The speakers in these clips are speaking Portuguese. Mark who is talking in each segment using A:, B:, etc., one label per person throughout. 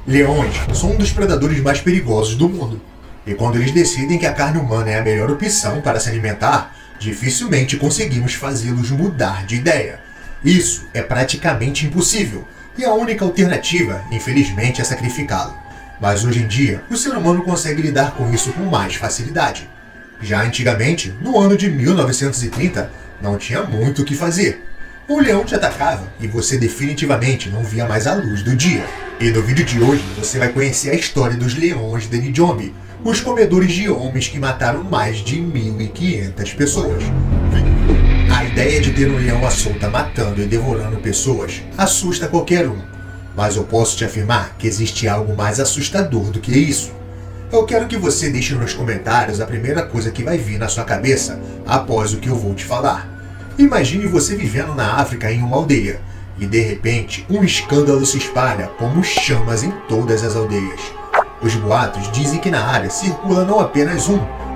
A: Leões são um dos predadores mais perigosos do mundo, e quando eles decidem que a carne humana é a melhor opção para se alimentar, dificilmente conseguimos fazê-los mudar de ideia. Isso é praticamente impossível, e a única alternativa, infelizmente, é sacrificá-lo. Mas hoje em dia, o ser humano consegue lidar com isso com mais facilidade. Já antigamente, no ano de 1930, não tinha muito o que fazer. O leão te atacava e você definitivamente não via mais a luz do dia. E no vídeo de hoje você vai conhecer a história dos leões de Djombe, os comedores de homens que mataram mais de 1.500 pessoas. A ideia de ter um leão à solta matando e devorando pessoas assusta qualquer um, mas eu posso te afirmar que existe algo mais assustador do que isso. Eu quero que você deixe nos comentários a primeira coisa que vai vir na sua cabeça após o que eu vou te falar. Imagine você vivendo na África em uma aldeia, e de repente um escândalo se espalha como chamas em todas as aldeias. Os boatos dizem que na área circula não apenas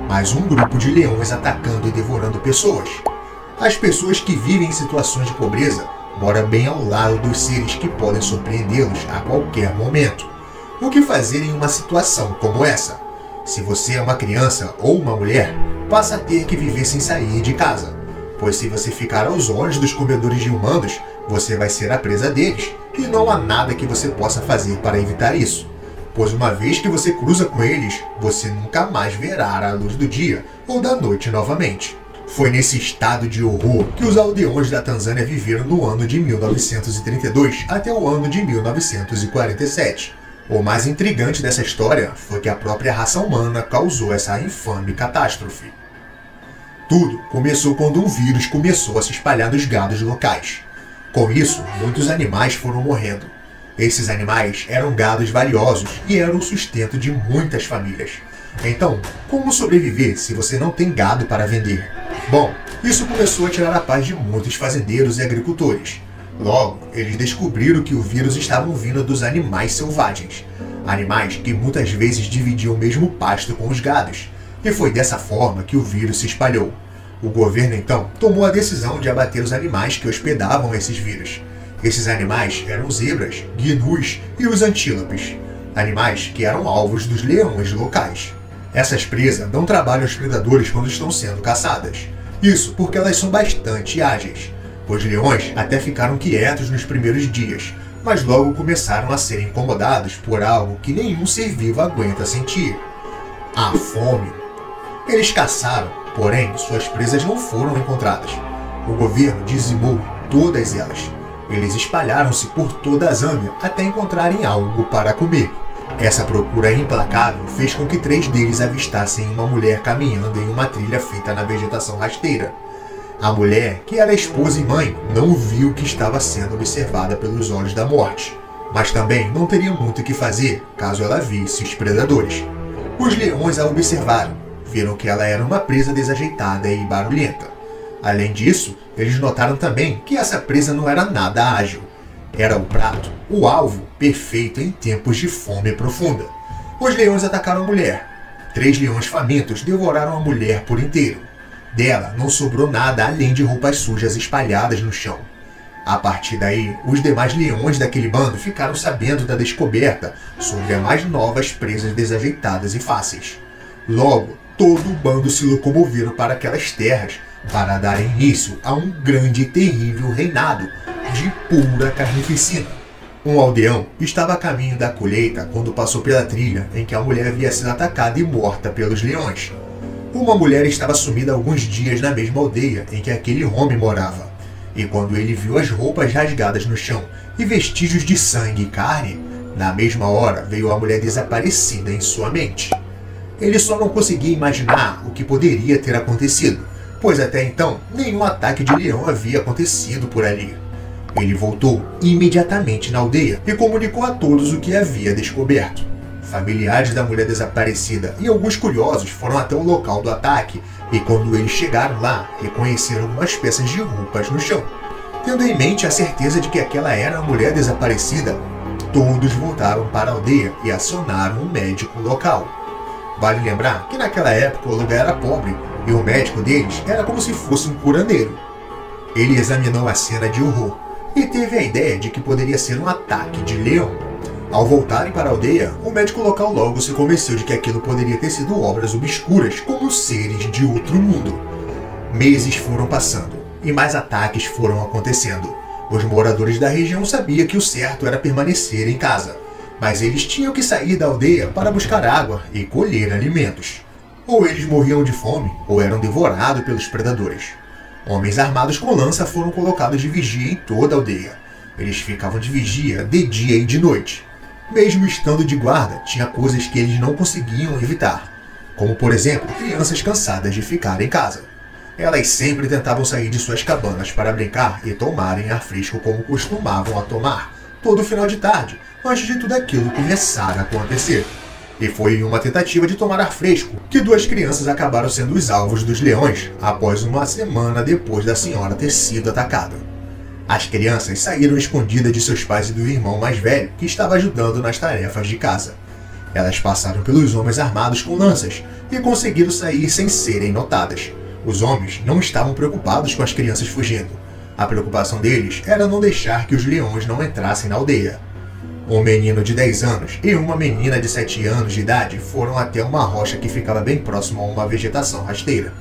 A: mas um grupo de leões atacando e devorando pessoas. As pessoas que vivem em situações de pobreza moram bem ao lado dos seres que podem surpreendê-los a qualquer momento. O que fazer em uma situação como essa? Se você é uma criança ou uma mulher, passa a ter que viver sem sair de casa. Pois se você ficar aos olhos dos comedores de humanos, você vai ser a presa deles, e não há nada que você possa fazer para evitar isso. Pois uma vez que você cruza com eles, você nunca mais verá a luz do dia ou da noite novamente. Foi nesse estado de horror que os aldeões da Tanzânia viveram do ano de 1932 até o ano de 1947. O mais intrigante dessa história foi que a própria raça humana causou essa infame catástrofe. Tudo começou quando um vírus começou a se espalhar nos gados locais. Com isso, muitos animais foram morrendo. Esses animais eram gados valiosos e eram o sustento de muitas famílias. Então, como sobreviver se você não tem gado para vender? Bom, isso começou a tirar a paz de muitos fazendeiros e agricultores. Logo, eles descobriram que o vírus estava vindo dos animais selvagens. Animais que muitas vezes dividiam o mesmo pasto com os gados. E foi dessa forma que o vírus se espalhou. O governo, então, tomou a decisão de abater os animais que hospedavam esses vírus. Esses animais eram zebras, gnus e os antílopes, animais que eram alvos dos leões locais. Essas presas dão trabalho aos predadores quando estão sendo caçadas. Isso porque elas são bastante ágeis. Os leões até ficaram quietos nos primeiros dias, mas logo começaram a ser incomodados por algo que nenhum ser vivo aguenta sentir: a fome. Eles caçaram, porém suas presas não foram encontradas. O governo dizimou todas elas. Eles espalharam-se por toda a Zâmbia até encontrarem algo para comer. Essa procura implacável fez com que 3 deles avistassem uma mulher caminhando em uma trilha feita na vegetação rasteira. A mulher, que era esposa e mãe, não viu que estava sendo observada pelos olhos da morte, mas também não teria muito o que fazer caso ela visse os predadores. Os leões a observaram, viram que ela era uma presa desajeitada e barulhenta. Além disso, eles notaram também que essa presa não era nada ágil. Era o prato, o alvo perfeito em tempos de fome profunda. Os leões atacaram a mulher. 3 leões famintos devoraram a mulher por inteiro. Dela não sobrou nada além de roupas sujas espalhadas no chão. A partir daí, os demais leões daquele bando ficaram sabendo da descoberta sobre as mais novas presas desajeitadas e fáceis. Logo, todo o bando se locomoveram para aquelas terras para dar início a um grande e terrível reinado de pura carnificina. Um aldeão estava a caminho da colheita quando passou pela trilha em que a mulher havia sido atacada e morta pelos leões. Uma mulher estava sumida há alguns dias na mesma aldeia em que aquele homem morava, e quando ele viu as roupas rasgadas no chão e vestígios de sangue e carne, na mesma hora veio a mulher desaparecida em sua mente. Ele só não conseguia imaginar o que poderia ter acontecido, pois até então nenhum ataque de leão havia acontecido por ali. Ele voltou imediatamente na aldeia e comunicou a todos o que havia descoberto. Familiares da mulher desaparecida e alguns curiosos foram até o local do ataque e quando eles chegaram lá, reconheceram algumas peças de roupas no chão. Tendo em mente a certeza de que aquela era a mulher desaparecida, todos voltaram para a aldeia e acionaram um médico local. Vale lembrar que naquela época o lugar era pobre e o médico deles era como se fosse um curandeiro. Ele examinou a cena de horror e teve a ideia de que poderia ser um ataque de leão. Ao voltarem para a aldeia, o médico local logo se convenceu de que aquilo poderia ter sido obras obscuras como seres de outro mundo. Meses foram passando e mais ataques foram acontecendo. Os moradores da região sabiam que o certo era permanecer em casa, mas eles tinham que sair da aldeia para buscar água e colher alimentos. Ou eles morriam de fome ou eram devorados pelos predadores. Homens armados com lança foram colocados de vigia em toda a aldeia. Eles ficavam de vigia de dia e de noite. Mesmo estando de guarda, tinha coisas que eles não conseguiam evitar, como por exemplo, crianças cansadas de ficar em casa. Elas sempre tentavam sair de suas cabanas para brincar e tomarem ar fresco como costumavam a tomar, todo final de tarde, antes de tudo aquilo começar a acontecer. E foi em uma tentativa de tomar ar fresco que 2 crianças acabaram sendo os alvos dos leões após uma semana depois da senhora ter sido atacada. As crianças saíram escondidas de seus pais e do irmão mais velho, que estava ajudando nas tarefas de casa. Elas passaram pelos homens armados com lanças e conseguiram sair sem serem notadas. Os homens não estavam preocupados com as crianças fugindo. A preocupação deles era não deixar que os leões não entrassem na aldeia. Um menino de 10 anos e uma menina de 7 anos de idade foram até uma rocha que ficava bem próximo a uma vegetação rasteira.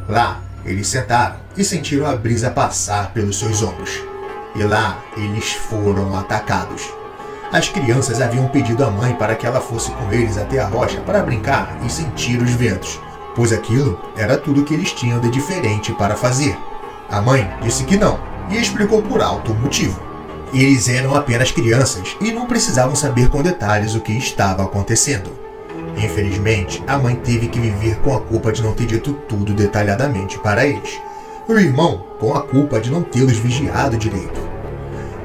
A: Lá, eles sentaram e sentiram a brisa passar pelos seus ombros. E lá, eles foram atacados. As crianças haviam pedido à mãe para que ela fosse com eles até a rocha para brincar e sentir os ventos, pois aquilo era tudo que eles tinham de diferente para fazer. A mãe disse que não e explicou por alto o motivo. Eles eram apenas crianças e não precisavam saber com detalhes o que estava acontecendo. Infelizmente, a mãe teve que viver com a culpa de não ter dito tudo detalhadamente para eles. O irmão com a culpa de não tê-los vigiado direito.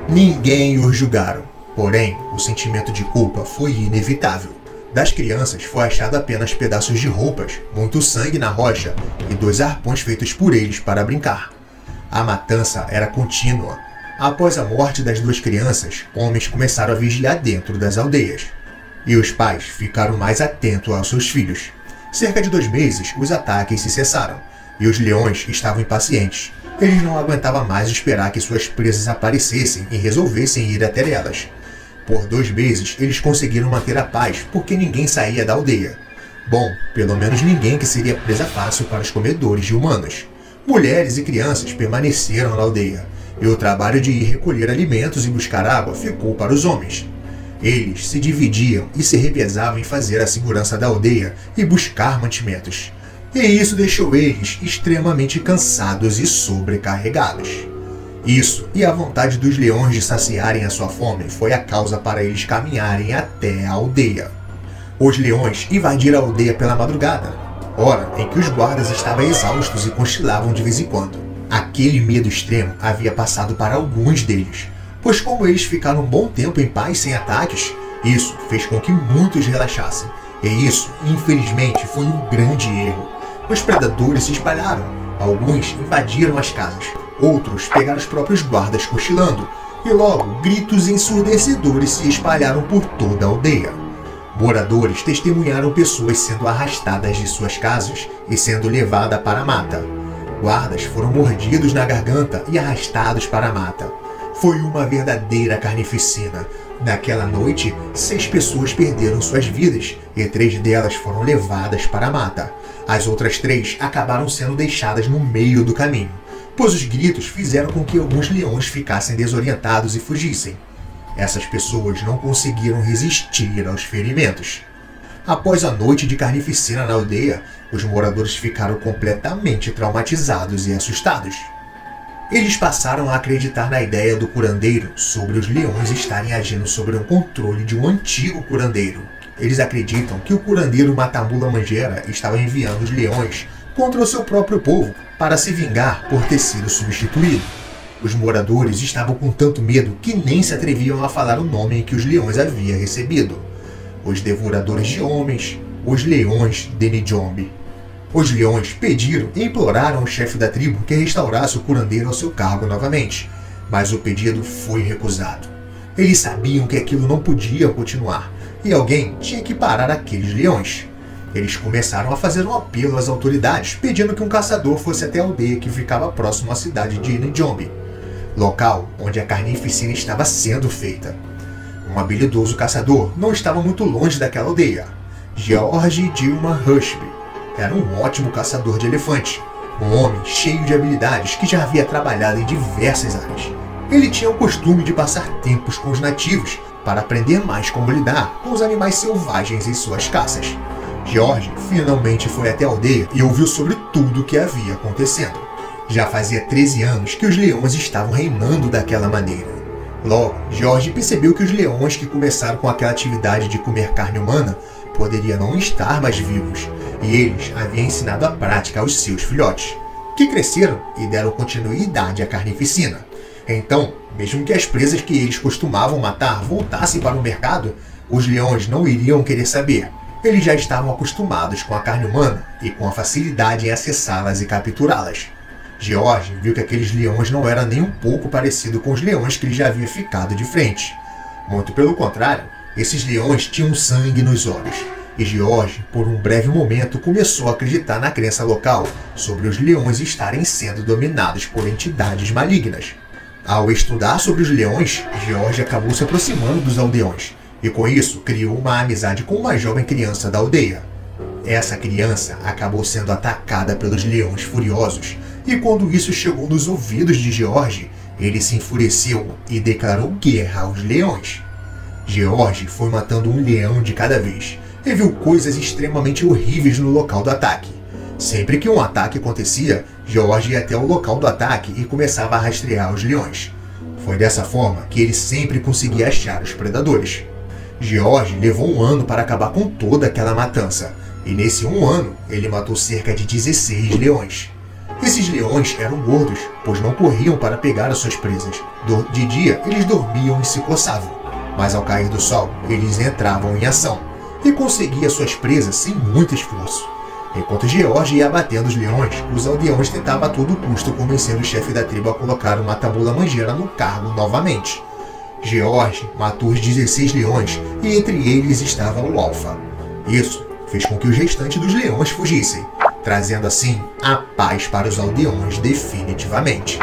A: Ninguém os julgaram, porém, o sentimento de culpa foi inevitável. Das crianças foi achado apenas pedaços de roupas, muito sangue na rocha e 2 arpões feitos por eles para brincar. A matança era contínua. Após a morte das 2 crianças, homens começaram a vigiar dentro das aldeias. E os pais ficaram mais atentos aos seus filhos. Cerca de 2 meses, os ataques se cessaram, e os leões estavam impacientes. Eles não aguentavam mais esperar que suas presas aparecessem e resolvessem ir até elas. Por 2 meses, eles conseguiram manter a paz, porque ninguém saía da aldeia. Bom, pelo menos ninguém que seria presa fácil para os comedores de humanos. Mulheres e crianças permaneceram na aldeia, e o trabalho de ir recolher alimentos e buscar água ficou para os homens. Eles se dividiam e se revezavam em fazer a segurança da aldeia e buscar mantimentos. E isso deixou eles extremamente cansados e sobrecarregados. Isso e a vontade dos leões de saciarem a sua fome foi a causa para eles caminharem até a aldeia. Os leões invadiram a aldeia pela madrugada, hora em que os guardas estavam exaustos e cochilavam de vez em quando. Aquele medo extremo havia passado para alguns deles, pois como eles ficaram um bom tempo em paz sem ataques, isso fez com que muitos relaxassem. E isso, infelizmente, foi um grande erro. Os predadores se espalharam. Alguns invadiram as casas, outros pegaram os próprios guardas cochilando, e logo gritos ensurdecedores se espalharam por toda a aldeia. Moradores testemunharam pessoas sendo arrastadas de suas casas e sendo levadas para a mata. Guardas foram mordidos na garganta e arrastados para a mata. Foi uma verdadeira carnificina. Naquela noite, 6 pessoas perderam suas vidas e 3 delas foram levadas para a mata. As outras 3 acabaram sendo deixadas no meio do caminho, pois os gritos fizeram com que alguns leões ficassem desorientados e fugissem. Essas pessoas não conseguiram resistir aos ferimentos. Após a noite de carnificina na aldeia, os moradores ficaram completamente traumatizados e assustados. Eles passaram a acreditar na ideia do curandeiro sobre os leões estarem agindo sob o controle de um antigo curandeiro. Eles acreditam que o curandeiro Matamula Mangera estava enviando os leões contra o seu próprio povo para se vingar por ter sido substituído. Os moradores estavam com tanto medo que nem se atreviam a falar o nome em que os leões haviam recebido. Os devoradores de homens, os leões de Nijombe. Os leões pediram e imploraram ao chefe da tribo que restaurasse o curandeiro ao seu cargo novamente, mas o pedido foi recusado. Eles sabiam que aquilo não podia continuar, e alguém tinha que parar aqueles leões. Eles começaram a fazer um apelo às autoridades, pedindo que um caçador fosse até a aldeia que ficava próximo à cidade de Nijombe, local onde a carnificina estava sendo feita. Um habilidoso caçador não estava muito longe daquela aldeia. George Dilma Rushby era um ótimo caçador de elefante, um homem cheio de habilidades que já havia trabalhado em diversas áreas. Ele tinha o costume de passar tempos com os nativos para aprender mais como lidar com os animais selvagens em suas caças. George finalmente foi até a aldeia e ouviu sobre tudo o que havia acontecendo. Já fazia 13 anos que os leões estavam reinando daquela maneira. Logo, George percebeu que os leões que começaram com aquela atividade de comer carne humana poderiam não estar mais vivos, e eles haviam ensinado a prática aos seus filhotes, que cresceram e deram continuidade à carnificina. Então, mesmo que as presas que eles costumavam matar voltassem para o mercado, os leões não iriam querer saber. Eles já estavam acostumados com a carne humana e com a facilidade em acessá-las e capturá-las. George viu que aqueles leões não eram nem um pouco parecidos com os leões que ele já havia ficado de frente. Muito pelo contrário, esses leões tinham sangue nos olhos. E George, por um breve momento, começou a acreditar na crença local sobre os leões estarem sendo dominados por entidades malignas. Ao estudar sobre os leões, George acabou se aproximando dos aldeões, e com isso criou uma amizade com uma jovem criança da aldeia. Essa criança acabou sendo atacada pelos leões furiosos, e quando isso chegou nos ouvidos de George, ele se enfureceu e declarou guerra aos leões. George foi matando um leão de cada vez, e viu coisas extremamente horríveis no local do ataque. Sempre que um ataque acontecia, George ia até o local do ataque e começava a rastrear os leões. Foi dessa forma que ele sempre conseguia achar os predadores. George levou um ano para acabar com toda aquela matança, e nesse um ano ele matou cerca de 16 leões. Esses leões eram gordos, pois não corriam para pegar as suas presas. De dia eles dormiam e se coçavam, mas ao cair do sol eles entravam em ação e conseguiam suas presas sem muito esforço. Enquanto George ia abatendo os leões, os aldeões tentavam a todo custo convencer o chefe da tribo a colocar o mata-mula manjeira no cargo novamente. George matou os 16 leões e entre eles estava o Alfa. Isso fez com que os restantes dos leões fugissem, trazendo assim a paz para os aldeões definitivamente.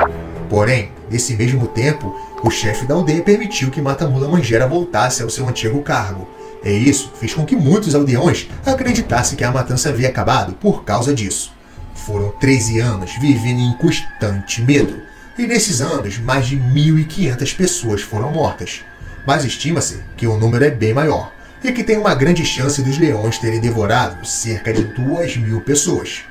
A: Porém, nesse mesmo tempo, o chefe da aldeia permitiu que Mata-Mula Manjeira voltasse ao seu antigo cargo. E isso fez com que muitos aldeões acreditassem que a matança havia acabado por causa disso. Foram 13 anos vivendo em constante medo, e nesses anos mais de 1.500 pessoas foram mortas. Mas estima-se que o número é bem maior, e que tem uma grande chance dos leões terem devorado cerca de 2.000 pessoas.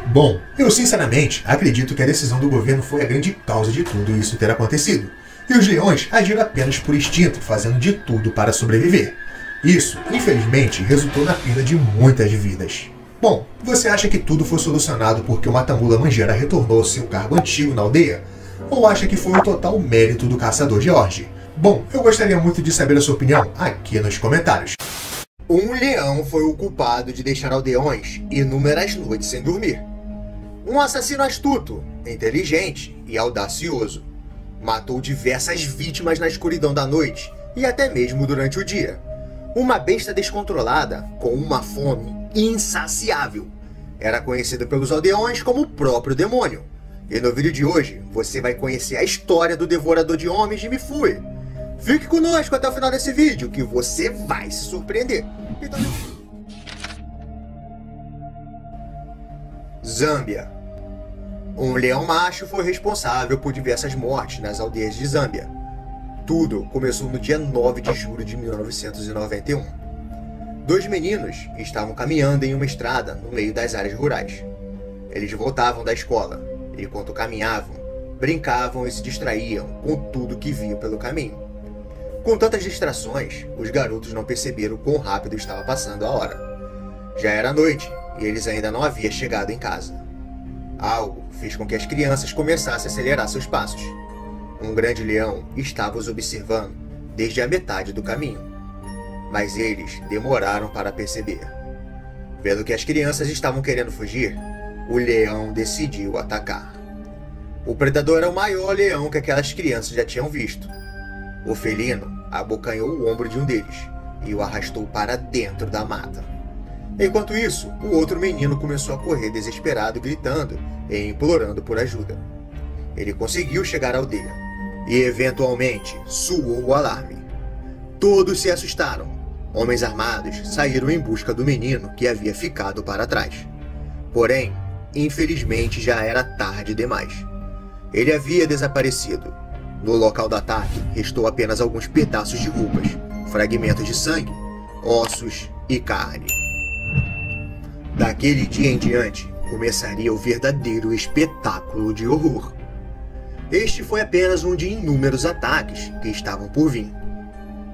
A: Bom, eu sinceramente acredito que a decisão do governo foi a grande causa de tudo isso ter acontecido, e os leões agiram apenas por instinto, fazendo de tudo para sobreviver. Isso, infelizmente, resultou na perda de muitas vidas. Bom, você acha que tudo foi solucionado porque o Mata-Mula Manjeira retornou ao seu cargo antigo na aldeia? Ou acha que foi o total mérito do caçador George? Bom, eu gostaria muito de saber a sua opinião aqui nos comentários. Um leão foi o culpado de deixar aldeões inúmeras noites sem dormir. Um assassino astuto, inteligente e audacioso. Matou diversas vítimas na escuridão da noite e até mesmo durante o dia. Uma besta descontrolada com uma fome insaciável. Era conhecido pelos aldeões como o próprio demônio. E no vídeo de hoje, você vai conhecer a história do devorador de homens de Mifui. Fique conosco até o final desse vídeo, que você vai se surpreender. Então... Zâmbia. Um leão macho foi responsável por diversas mortes nas aldeias de Zâmbia. Tudo começou no dia 9 de julho de 1991. Dois meninos estavam caminhando em uma estrada no meio das áreas rurais. Eles voltavam da escola e, enquanto caminhavam, brincavam e se distraíam com tudo que viam pelo caminho. Com tantas distrações, os garotos não perceberam quão rápido estava passando a hora. Já era noite e eles ainda não haviam chegado em casa. Algo fez com que as crianças começassem a acelerar seus passos. Um grande leão estava os observando desde a metade do caminho, mas eles demoraram para perceber. Vendo que as crianças estavam querendo fugir, o leão decidiu atacar. O predador era o maior leão que aquelas crianças já tinham visto. O felino abocanhou o ombro de um deles e o arrastou para dentro da mata. Enquanto isso, o outro menino começou a correr desesperado, gritando e implorando por ajuda. Ele conseguiu chegar à aldeia e eventualmente soou o alarme.
B: Todos se assustaram. Homens armados saíram em busca do menino que havia ficado para trás. Porém, infelizmente já era tarde demais. Ele havia desaparecido. No local do ataque, restou apenas alguns pedaços de roupas, fragmentos de sangue, ossos e carne. Daquele dia em diante, começaria o verdadeiro espetáculo de horror. Este foi apenas um de inúmeros ataques que estavam por vir.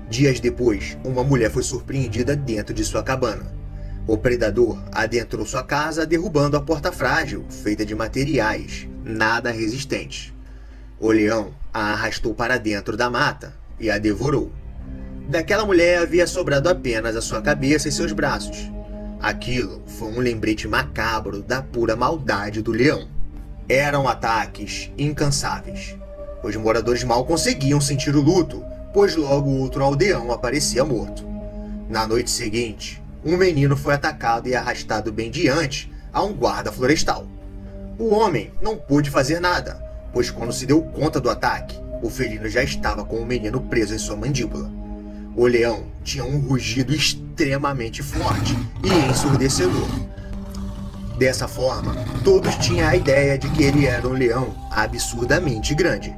B: Dias depois, uma mulher foi surpreendida dentro de sua cabana. O predador adentrou sua casa derrubando a porta frágil, feita de materiais nada resistentes. O leão a arrastou para dentro da mata e a devorou. Daquela mulher havia sobrado apenas a sua cabeça e seus braços. Aquilo foi um lembrete macabro da pura maldade do leão. Eram ataques incansáveis. Os moradores mal conseguiam sentir o luto, pois logo outro aldeão aparecia morto. Na noite seguinte, um menino foi atacado e arrastado bem diante a um guarda florestal. O homem não pôde fazer nada, pois quando se deu conta do ataque, o felino já estava com o menino preso em sua mandíbula. O leão tinha um rugido extremamente forte e ensurdecedor. Dessa forma, todos tinham a ideia de que ele era um leão absurdamente grande.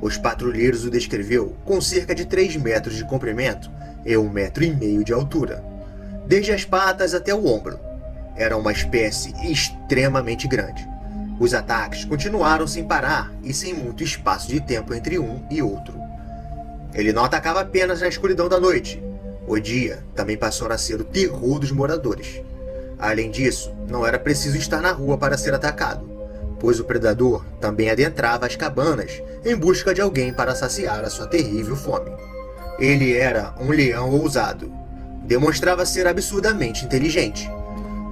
B: Os patrulheiros o descreveu com cerca de 3 metros de comprimento e 1,5 metros de altura. Desde as patas até o ombro. Era uma espécie extremamente grande. Os ataques continuaram sem parar e sem muito espaço de tempo entre um e outro. Ele não atacava apenas na escuridão da noite. O dia também passou a ser o terror dos moradores. Além disso, não era preciso estar na rua para ser atacado, pois o predador também adentrava as cabanas em busca de alguém para saciar a sua terrível fome. Ele era um leão ousado. Demonstrava ser absurdamente inteligente,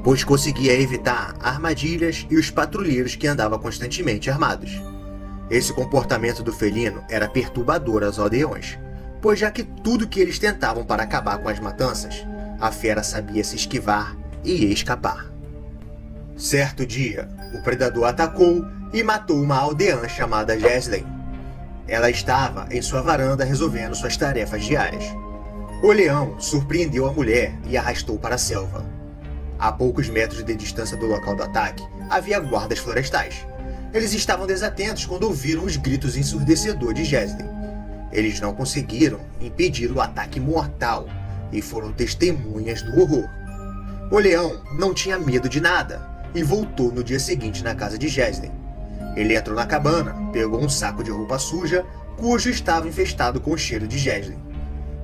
B: pois conseguia evitar armadilhas e os patrulheiros que andavam constantemente armados. Esse comportamento do felino era perturbador aos aldeões, pois já que tudo que eles tentavam para acabar com as matanças, a fera sabia se esquivar e escapar. Certo dia, o predador atacou e matou uma aldeã chamada Jeslen. Ela estava em sua varanda resolvendo suas tarefas diárias. O leão surpreendeu a mulher e a arrastou para a selva. A poucos metros de distância do local do ataque, havia guardas florestais. Eles estavam desatentos quando ouviram os gritos ensurdecedores de Jeslen. Eles não conseguiram impedir o ataque mortal e foram testemunhas do horror. O leão não tinha medo de nada e voltou no dia seguinte na casa de Jeslen. Ele entrou na cabana, pegou um saco de roupa suja, cujo estava infestado com o cheiro de Jeslen.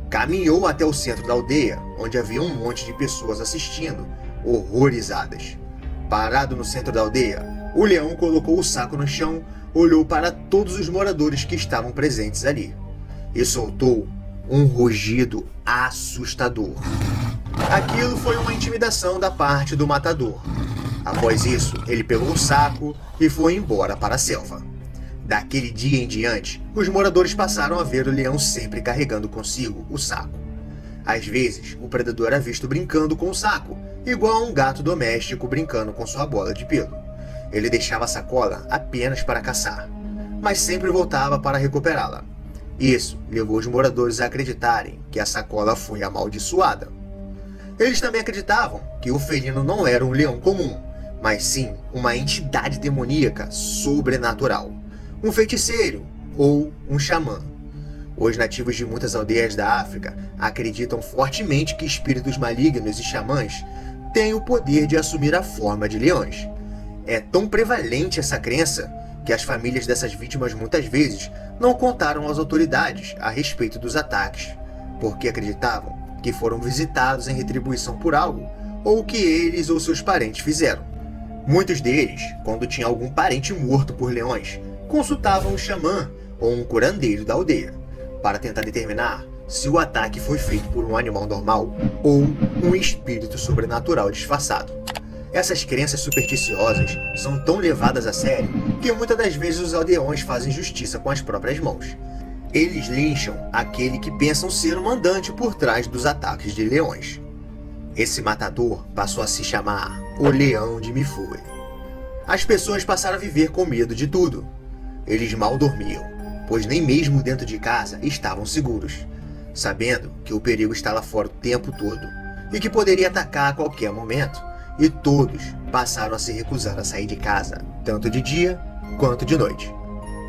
B: Caminhou até o centro da aldeia, onde havia um monte de pessoas assistindo, horrorizadas. Parado no centro da aldeia, o leão colocou o saco no chão, olhou para todos os moradores que estavam presentes ali e soltou um rugido assustador. Aquilo foi uma intimidação da parte do matador. Após isso, ele pegou o saco e foi embora para a selva. Daquele dia em diante, os moradores passaram a ver o leão sempre carregando consigo o saco. Às vezes, o predador era visto brincando com o saco, igual a um gato doméstico brincando com sua bola de pelo. Ele deixava a sacola apenas para caçar, mas sempre voltava para recuperá-la. Isso levou os moradores a acreditarem que a sacola foi amaldiçoada. Eles também acreditavam que o felino não era um leão comum, mas sim uma entidade demoníaca sobrenatural, um feiticeiro ou um xamã. Os nativos de muitas aldeias da África acreditam fortemente que espíritos malignos e xamãs têm o poder de assumir a forma de leões. É tão prevalente essa crença que as famílias dessas vítimas muitas vezes não contaram às autoridades a respeito dos ataques, porque acreditavam que foram visitados em retribuição por algo, ou que eles ou seus parentes fizeram. Muitos deles, quando tinham algum parente morto por leões, consultavam um xamã ou um curandeiro da aldeia, para tentar determinar se o ataque foi feito por um animal normal ou um espírito sobrenatural disfarçado. Essas crenças supersticiosas são tão levadas a sério que muitas das vezes os aldeões fazem justiça com as próprias mãos. Eles lincham aquele que pensam ser o mandante por trás dos ataques de leões. Esse matador passou a se chamar o Leão de Mifune. As pessoas passaram a viver com medo de tudo. Eles mal dormiam, pois nem mesmo dentro de casa estavam seguros. sabendo que o perigo está lá fora o tempo todo e que poderia atacar a qualquer momento, e todos passaram a se recusar a sair de casa, tanto de dia quanto de noite.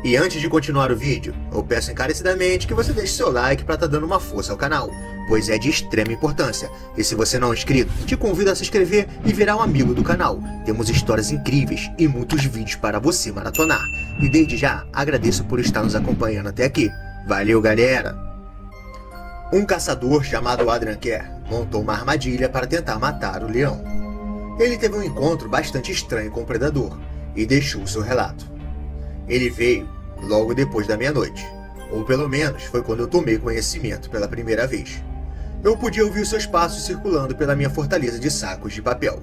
B: E antes de continuar o vídeo, eu peço encarecidamente que você deixe seu like para estar dando uma força ao canal, pois é de extrema importância. E se você não é inscrito, te convido a se inscrever e virar um amigo do canal. Temos histórias incríveis e muitos vídeos para você maratonar. E desde já, agradeço por estar nos acompanhando até aqui. Valeu, galera! Um caçador chamado Adrian Kerr montou uma armadilha para tentar matar o leão. Ele teve um encontro bastante estranho com o predador e deixou seu relato. Ele veio logo depois da meia-noite, ou pelo menos foi quando eu tomei conhecimento pela primeira vez. Eu podia ouvir os seus passos circulando pela minha fortaleza de sacos de papel.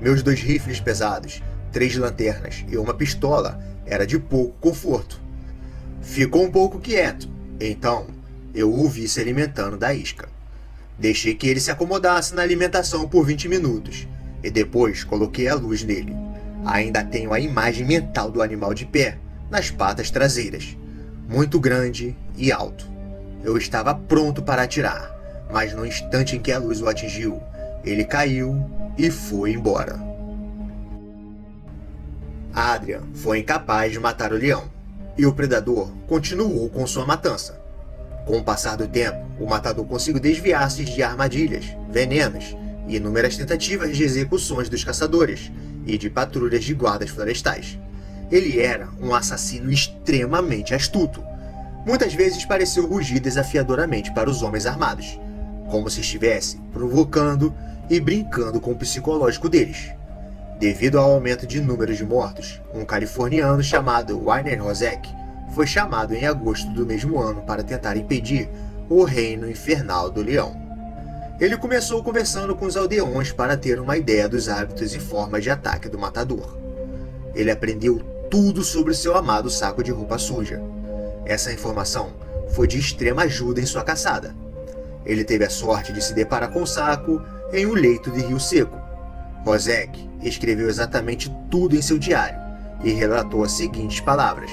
B: Meus 2 rifles pesados, 3 lanternas e uma pistola era de pouco conforto. Ficou um pouco quieto, então eu o vi se alimentando da isca. Deixei que ele se acomodasse na alimentação por 20 minutos e depois coloquei a luz nele. Ainda tenho a imagem mental do animal de pé, nas patas traseiras, muito grande e alto. Eu estava pronto para atirar, mas no instante em que a luz o atingiu, ele caiu e foi embora. Adrian foi incapaz de matar o leão, e o predador continuou com sua matança. Com o passar do tempo, o matador conseguiu desviar-se de armadilhas, venenos e inúmeras tentativas de execuções dos caçadores e de patrulhas de guardas florestais. Ele era um assassino extremamente astuto. Muitas vezes pareceu rugir desafiadoramente para os homens armados, como se estivesse provocando e brincando com o psicológico deles. Devido ao aumento de números de mortos, um californiano chamado Werner Hosek foi chamado em agosto do mesmo ano para tentar impedir o reino infernal do leão. Ele começou conversando com os aldeões para ter uma ideia dos hábitos e formas de ataque do matador. Ele aprendeu tudo sobre seu amado saco de roupa suja. Essa informação foi de extrema ajuda em sua caçada. Ele teve a sorte de se deparar com o saco em um leito de rio seco. Hosek escreveu exatamente tudo em seu diário e relatou as seguintes palavras.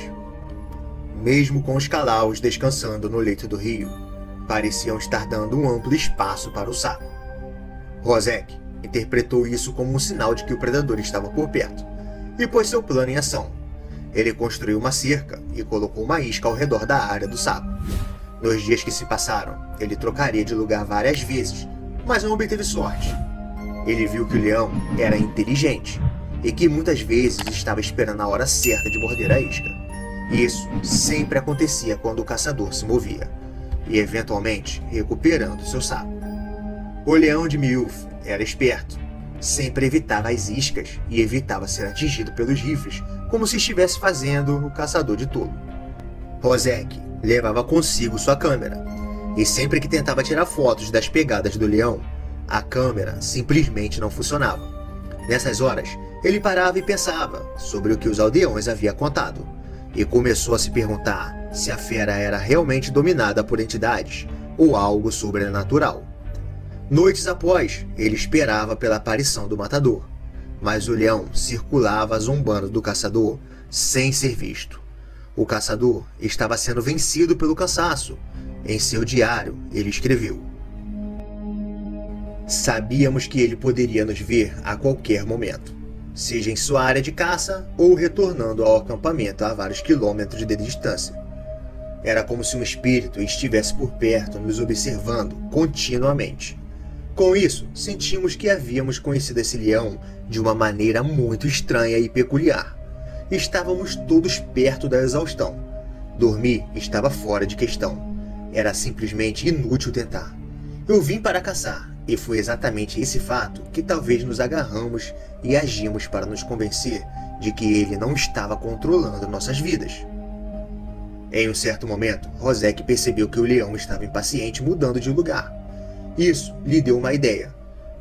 B: Mesmo com os calaus descansando no leito do rio, pareciam estar dando um amplo espaço para o saco. Hosek interpretou isso como um sinal de que o predador estava por perto e pôs seu plano em ação. Ele construiu uma cerca e colocou uma isca ao redor da área do saco. Nos dias que se passaram, ele trocaria de lugar várias vezes, mas não obteve sorte. Ele viu que o leão era inteligente e que muitas vezes estava esperando a hora certa de morder a isca. Isso sempre acontecia quando o caçador se movia, e eventualmente recuperando seu saco. O leão de Milf era esperto. Sempre evitava as iscas e evitava ser atingido pelos rifles, como se estivesse fazendo o caçador de tolo. Hosek levava consigo sua câmera, e sempre que tentava tirar fotos das pegadas do leão, a câmera simplesmente não funcionava. Nessas horas, ele parava e pensava sobre o que os aldeões haviam contado, e começou a se perguntar se a fera era realmente dominada por entidades ou algo sobrenatural. Noites após, ele esperava pela aparição do matador, mas o leão circulava zombando do caçador sem ser visto. O caçador estava sendo vencido pelo cansaço. Em seu diário, ele escreveu: sabíamos que ele poderia nos ver a qualquer momento, seja em sua área de caça ou retornando ao acampamento a vários quilômetros de distância. Era como se um espírito estivesse por perto nos observando continuamente. Com isso, sentimos que havíamos conhecido esse leão de uma maneira muito estranha e peculiar. Estávamos todos perto da exaustão. Dormir estava fora de questão. Era simplesmente inútil tentar. Eu vim para caçar, e foi exatamente esse fato que talvez nos agarramos e agimos para nos convencer de que ele não estava controlando nossas vidas. Em um certo momento, Hosek percebeu que o leão estava impaciente mudando de lugar. Isso lhe deu uma ideia.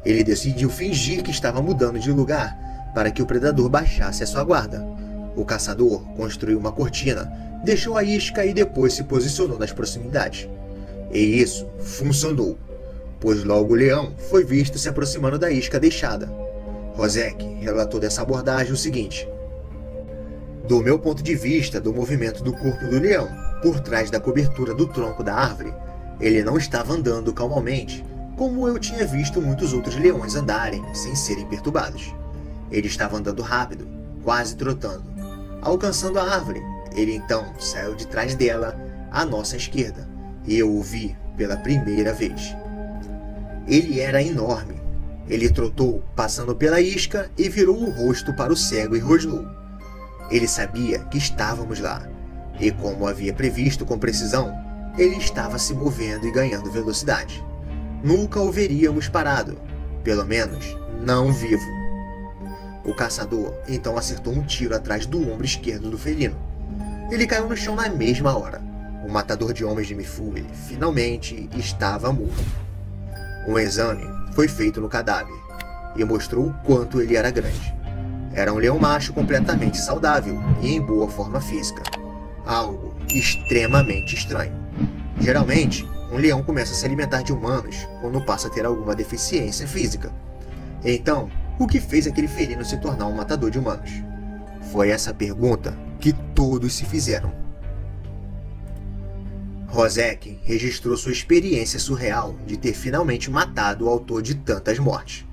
B: Ele decidiu fingir que estava mudando de lugar para que o predador baixasse a sua guarda. O caçador construiu uma cortina, deixou a isca e depois se posicionou nas proximidades. E isso funcionou, pois logo o leão foi visto se aproximando da isca deixada. Hosek relatou dessa abordagem o seguinte: do meu ponto de vista do movimento do corpo do leão, por trás da cobertura do tronco da árvore, Ele não estava andando calmamente, como eu tinha visto muitos outros leões andarem sem serem perturbados. Ele estava andando rápido, quase trotando. Alcançando a árvore, ele então saiu de trás dela, à nossa esquerda, e eu o vi pela primeira vez. Ele era enorme. Ele trotou, passando pela isca, e virou o rosto para o cego e rosnou. Ele sabia que estávamos lá, e como havia previsto com precisão, ele estava se movendo e ganhando velocidade. Nunca o veríamos parado, pelo menos não vivo. O caçador então acertou um tiro atrás do ombro esquerdo do felino. Ele caiu no chão na mesma hora. O matador de homens de Mifune finalmente estava morto. Um exame foi feito no cadáver e mostrou o quanto ele era grande. Era um leão macho completamente saudável e em boa forma física. Algo extremamente estranho. Geralmente, um leão começa a se alimentar de humanos quando passa a ter alguma deficiência física. Então, o que fez aquele felino se tornar um matador de humanos? Foi essa pergunta que todos se fizeram. Rozek registrou sua experiência surreal de ter finalmente matado o autor de tantas mortes.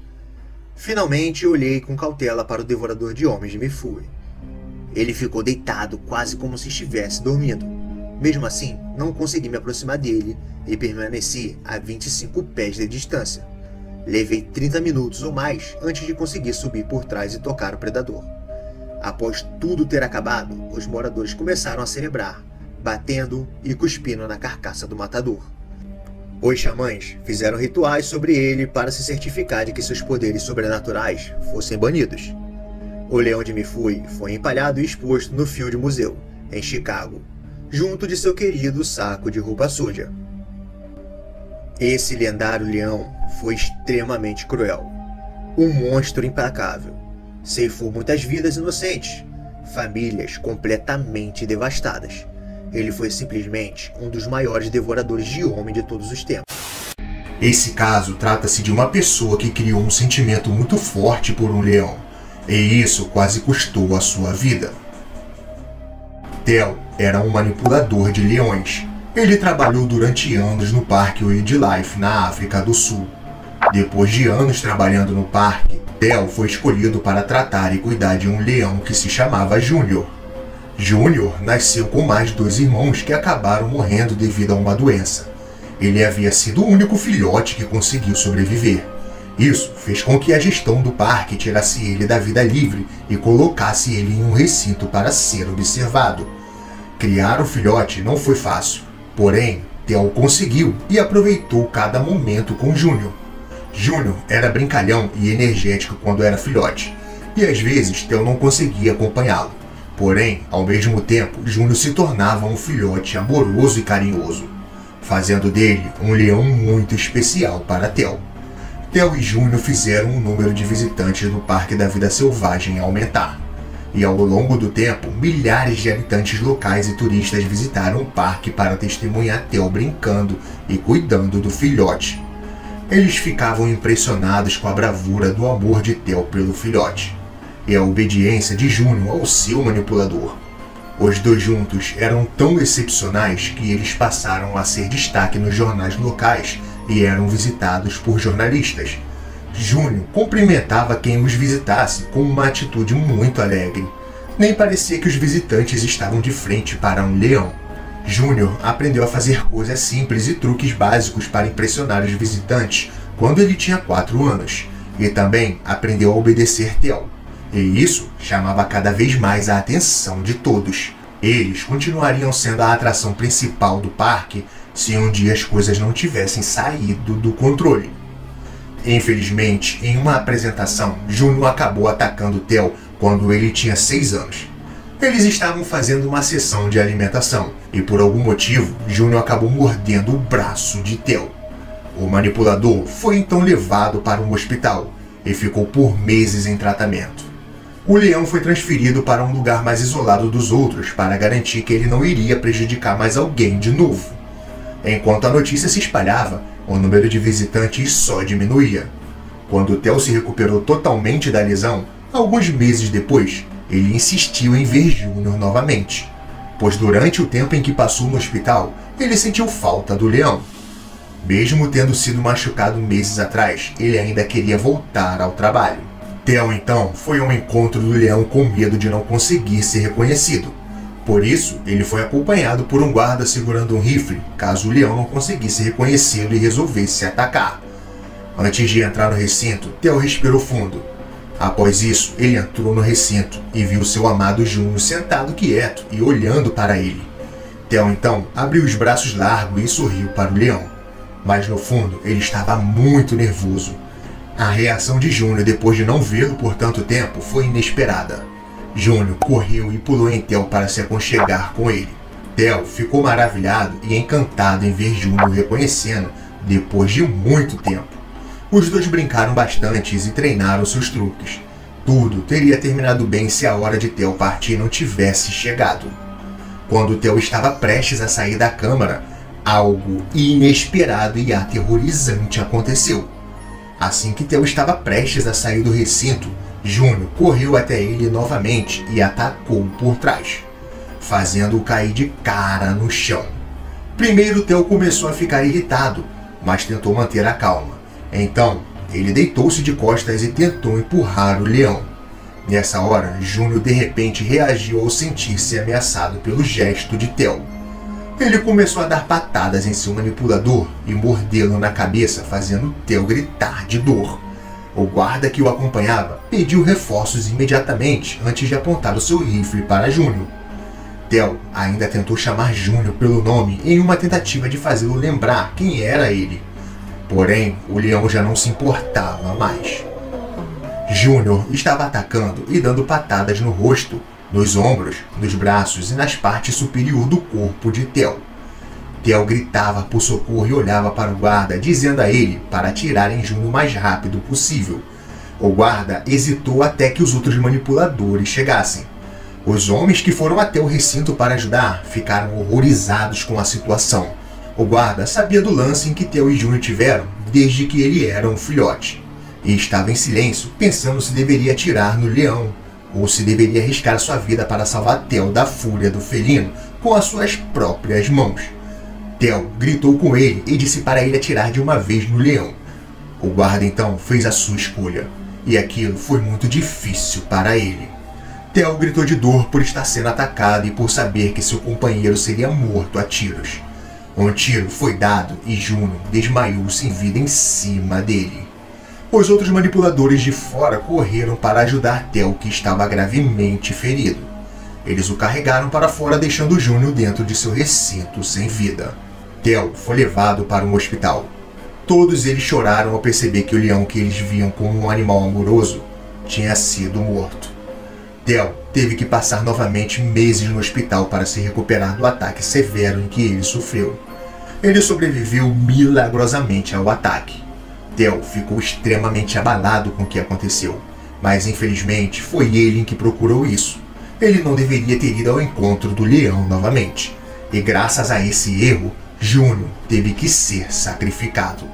B: Finalmente olhei com cautela para o devorador de homens de Mifune. Ele ficou deitado quase como se estivesse dormindo. Mesmo assim, não consegui me aproximar dele e permaneci a 25 pés de distância. Levei 30 minutos ou mais antes de conseguir subir por trás e tocar o predador. Após tudo ter acabado, os moradores começaram a celebrar, batendo e cuspindo na carcaça do matador. Os xamãs fizeram rituais sobre ele para se certificar de que seus poderes sobrenaturais fossem banidos. O leão de Mifune foi empalhado e exposto no Field Museu, em Chicago, junto de seu querido saco de roupa suja. Esse lendário leão foi extremamente cruel. Um monstro implacável. Ceifou muitas vidas inocentes, famílias completamente devastadas. Ele foi simplesmente um dos maiores devoradores de homem de todos os tempos.
A: Esse caso trata-se de uma pessoa que criou um sentimento muito forte por um leão, e isso quase custou a sua vida. Tel era um manipulador de leões. Ele trabalhou durante anos no Parque Wildlife na África do Sul. Depois de anos trabalhando no parque, Tel foi escolhido para tratar e cuidar de um leão que se chamava Júnior. Júnior nasceu com mais 2 irmãos que acabaram morrendo devido a uma doença. Ele havia sido o único filhote que conseguiu sobreviver. Isso fez com que a gestão do parque tirasse ele da vida livre e colocasse ele em um recinto para ser observado. Criar o filhote não foi fácil, porém, Tel conseguiu e aproveitou cada momento com Júnior. Júnior era brincalhão e energético quando era filhote, e às vezes Tel não conseguia acompanhá-lo. Porém, ao mesmo tempo, Júnior se tornava um filhote amoroso e carinhoso, fazendo dele um leão muito especial para Tel. Tel e Júnior fizeram o número de visitantes do Parque da Vida Selvagem aumentar. E ao longo do tempo, milhares de habitantes locais e turistas visitaram o parque para testemunhar Tel brincando e cuidando do filhote. Eles ficavam impressionados com a bravura do amor de Tel pelo filhote e a obediência de Júnior ao seu manipulador. Os dois juntos eram tão excepcionais que eles passaram a ser destaque nos jornais locais e eram visitados por jornalistas. Júnior cumprimentava quem os visitasse com uma atitude muito alegre. Nem parecia que os visitantes estavam de frente para um leão. Júnior aprendeu a fazer coisas simples e truques básicos para impressionar os visitantes quando ele tinha 4 anos, e também aprendeu a obedecer Tel. E isso chamava cada vez mais a atenção de todos. Eles continuariam sendo a atração principal do parque se um dia as coisas não tivessem saído do controle. Infelizmente, em uma apresentação, Júnior acabou atacando Tel quando ele tinha 6 anos. Eles estavam fazendo uma sessão de alimentação e por algum motivo, Júnior acabou mordendo o braço de Tel. O manipulador foi então levado para um hospital e ficou por meses em tratamento. O leão foi transferido para um lugar mais isolado dos outros para garantir que ele não iria prejudicar mais alguém de novo. Enquanto a notícia se espalhava, o número de visitantes só diminuía. Quando Tel se recuperou totalmente da lesão, alguns meses depois, ele insistiu em ver Júnior novamente, pois durante o tempo em que passou no hospital, ele sentiu falta do leão. Mesmo tendo sido machucado meses atrás, ele ainda queria voltar ao trabalho. Theo então foi ao encontro do leão com medo de não conseguir ser reconhecido. Por isso, ele foi acompanhado por um guarda segurando um rifle, caso o leão não conseguisse reconhecê-lo e resolvesse atacar. Antes de entrar no recinto, Theo respirou fundo. Após isso, ele entrou no recinto e viu seu amado Júnior sentado quieto e olhando para ele. Theo então abriu os braços largos e sorriu para o leão. Mas no fundo, ele estava muito nervoso. A reação de Júnior depois de não vê-lo por tanto tempo foi inesperada. Júnior correu e pulou em Theo para se aconchegar com ele. Theo ficou maravilhado e encantado em ver Júnior reconhecendo depois de muito tempo. Os dois brincaram bastante e treinaram seus truques. Tudo teria terminado bem se a hora de Theo partir não tivesse chegado. Quando Theo estava prestes a sair da câmara, algo inesperado e aterrorizante aconteceu. Assim que Theo estava prestes a sair do recinto, Júnior correu até ele novamente e atacou por trás, fazendo-o cair de cara no chão. Primeiro Theo começou a ficar irritado, mas tentou manter a calma. Então, ele deitou-se de costas e tentou empurrar o leão. Nessa hora, Júnior de repente reagiu ao sentir-se ameaçado pelo gesto de Theo. Ele começou a dar patadas em seu manipulador e mordê-lo na cabeça, fazendo Theo gritar de dor. O guarda que o acompanhava pediu reforços imediatamente antes de apontar o seu rifle para Júnior. Theo ainda tentou chamar Júnior pelo nome em uma tentativa de fazê-lo lembrar quem era ele. Porém, o leão já não se importava mais. Júnior estava atacando e dando patadas no rosto, nos ombros, nos braços e nas partes superior do corpo de Theo. Theo gritava por socorro e olhava para o guarda, dizendo a ele para atirar em Júnior o mais rápido possível. O guarda hesitou até que os outros manipuladores chegassem. Os homens que foram até o recinto para ajudar ficaram horrorizados com a situação. O guarda sabia do lance em que Theo e Júnior tiveram desde que ele era um filhote, e estava em silêncio, pensando se deveria atirar no leão ou se deveria arriscar sua vida para salvar Theo da fúria do felino com as suas próprias mãos. Theo gritou com ele e disse para ele atirar de uma vez no leão. O guarda então fez a sua escolha, e aquilo foi muito difícil para ele. Theo gritou de dor por estar sendo atacado e por saber que seu companheiro seria morto a tiros. Um tiro foi dado e Júnior desmaiou sem vida em cima dele. Os outros manipuladores de fora correram para ajudar Theo, que estava gravemente ferido. Eles o carregaram para fora, deixando Júnior dentro de seu recinto sem vida. Theo foi levado para um hospital. Todos eles choraram ao perceber que o leão que eles viam como um animal amoroso tinha sido morto. Theo teve que passar novamente meses no hospital para se recuperar do ataque severo em que ele sofreu. Ele sobreviveu milagrosamente ao ataque. Theo ficou extremamente abalado com o que aconteceu, mas infelizmente foi ele que procurou isso. Ele não deveria ter ido ao encontro do leão novamente, e graças a esse erro, Júnior teve que ser sacrificado.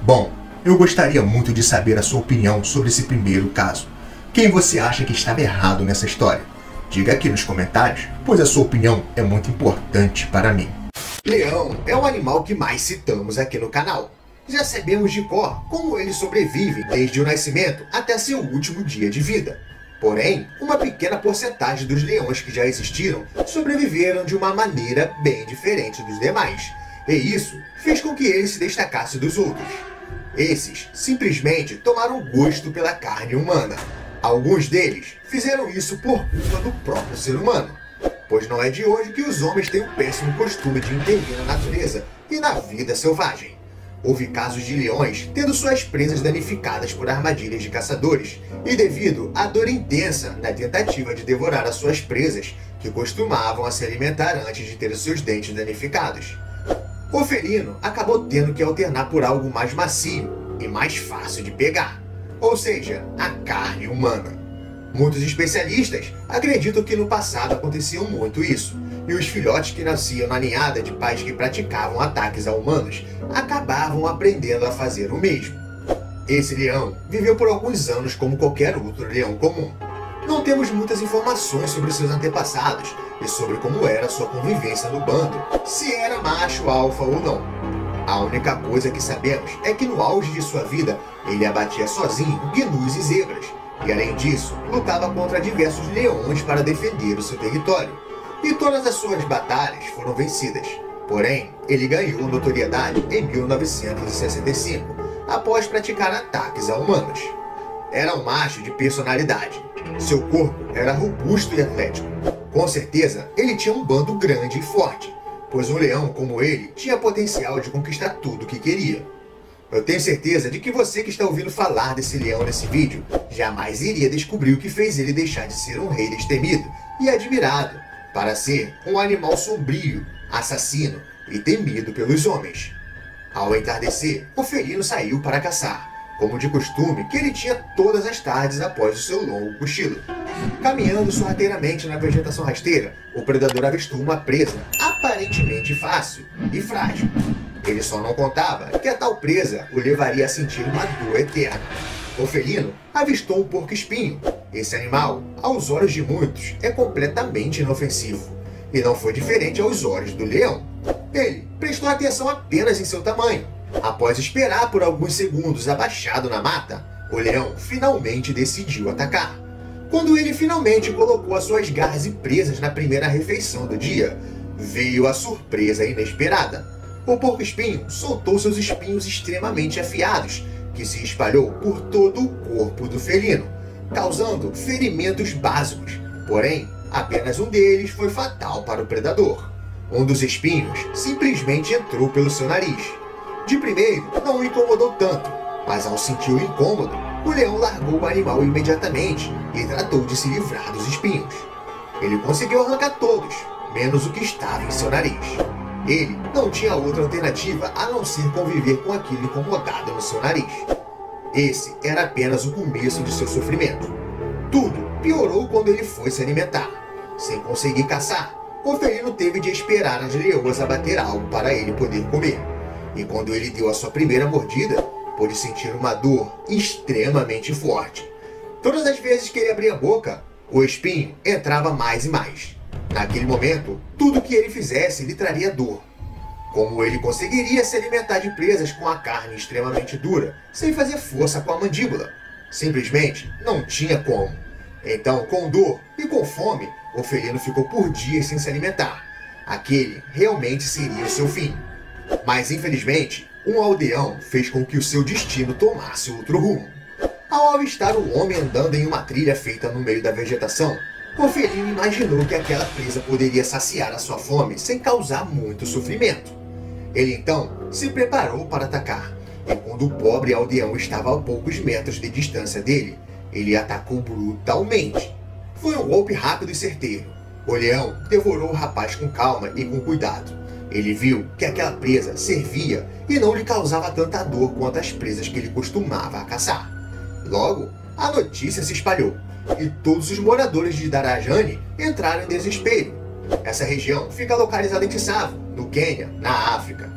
A: Bom, eu gostaria muito de saber a sua opinião sobre esse primeiro caso. Quem você acha que estava errado nessa história? Diga aqui nos comentários, pois a sua opinião é muito importante para mim.
B: Leão é o animal que mais citamos aqui no canal. Já sabemos de cor como ele sobrevive desde o nascimento até seu último dia de vida. Porém, uma pequena porcentagem dos leões que já existiram sobreviveram de uma maneira bem diferente dos demais. E isso fez com que ele se destacasse dos outros. Esses simplesmente tomaram gosto pela carne humana. Alguns deles fizeram isso por culpa do próprio ser humano, pois não é de hoje que os homens têm o péssimo costume de intervir na natureza e na vida selvagem. Houve casos de leões tendo suas presas danificadas por armadilhas de caçadores e devido à dor intensa na tentativa de devorar as suas presas, que costumavam se alimentar antes de ter os seus dentes danificados. O felino acabou tendo que alternar por algo mais macio e mais fácil de pegar, ou seja, a carne humana. Muitos especialistas acreditam que no passado acontecia muito isso, e os filhotes que nasciam na ninhada de pais que praticavam ataques a humanos acabavam aprendendo a fazer o mesmo. Esse leão viveu por alguns anos como qualquer outro leão comum. Não temos muitas informações sobre seus antepassados e sobre como era sua convivência no bando, se era macho, alfa ou não. A única coisa que sabemos é que no auge de sua vida, ele abatia sozinho gnus e zebras, e além disso, lutava contra diversos leões para defender o seu território. E todas as suas batalhas foram vencidas. Porém, ele ganhou notoriedade em 1965, após praticar ataques a humanos. Era um macho de personalidade. Seu corpo era robusto e atlético. Com certeza, ele tinha um bando grande e forte, pois um leão como ele tinha potencial de conquistar tudo o que queria. Eu tenho certeza de que você que está ouvindo falar desse leão nesse vídeo jamais iria descobrir o que fez ele deixar de ser um rei destemido e admirado para ser um animal sombrio, assassino e temido pelos homens. Ao entardecer, o felino saiu para caçar, como de costume que ele tinha todas as tardes após o seu longo cochilo. Caminhando sorrateiramente na vegetação rasteira, o predador avistou uma presa aparentemente fácil e frágil. Ele só não contava que a tal presa o levaria a sentir uma dor eterna. O felino avistou um porco-espinho. Esse animal, aos olhos de muitos, é completamente inofensivo, e não foi diferente aos olhos do leão. Ele prestou atenção apenas em seu tamanho. Após esperar por alguns segundos abaixado na mata, o leão finalmente decidiu atacar. Quando ele finalmente colocou as suas garras e presas na primeira refeição do dia, veio a surpresa inesperada. O porco-espinho soltou seus espinhos extremamente afiados, que se espalhou por todo o corpo do felino, causando ferimentos básicos. Porém, apenas um deles foi fatal para o predador. Um dos espinhos simplesmente entrou pelo seu nariz. De primeiro, não o incomodou tanto, mas ao sentir o incômodo, o leão largou o animal imediatamente e tratou de se livrar dos espinhos. Ele conseguiu arrancar todos, menos o que estava em seu nariz. Ele não tinha outra alternativa a não ser conviver com aquilo incomodado no seu nariz. Esse era apenas o começo de seu sofrimento. Tudo piorou quando ele foi se alimentar. Sem conseguir caçar, o felino teve de esperar as leoas abater algo para ele poder comer. E quando ele deu a sua primeira mordida, pôde sentir uma dor extremamente forte. Todas as vezes que ele abria a boca, o espinho entrava mais e mais. Naquele momento, tudo que ele fizesse lhe traria dor. Como ele conseguiria se alimentar de presas com a carne extremamente dura, sem fazer força com a mandíbula? Simplesmente não tinha como. Então, com dor e com fome, o felino ficou por dias sem se alimentar. Aquele realmente seria o seu fim. Mas, infelizmente, um aldeão fez com que o seu destino tomasse outro rumo. Ao avistar o homem andando em uma trilha feita no meio da vegetação, o felino imaginou que aquela presa poderia saciar a sua fome sem causar muito sofrimento. Ele então se preparou para atacar, e quando o pobre aldeão estava a poucos metros de distância dele, ele atacou brutalmente. Foi um golpe rápido e certeiro. O leão devorou o rapaz com calma e com cuidado. Ele viu que aquela presa servia e não lhe causava tanta dor quanto as presas que ele costumava caçar. Logo, a notícia se espalhou, e todos os moradores de Darajani entraram em desespero. Essa região fica localizada em Tsavo, no Quênia, na África.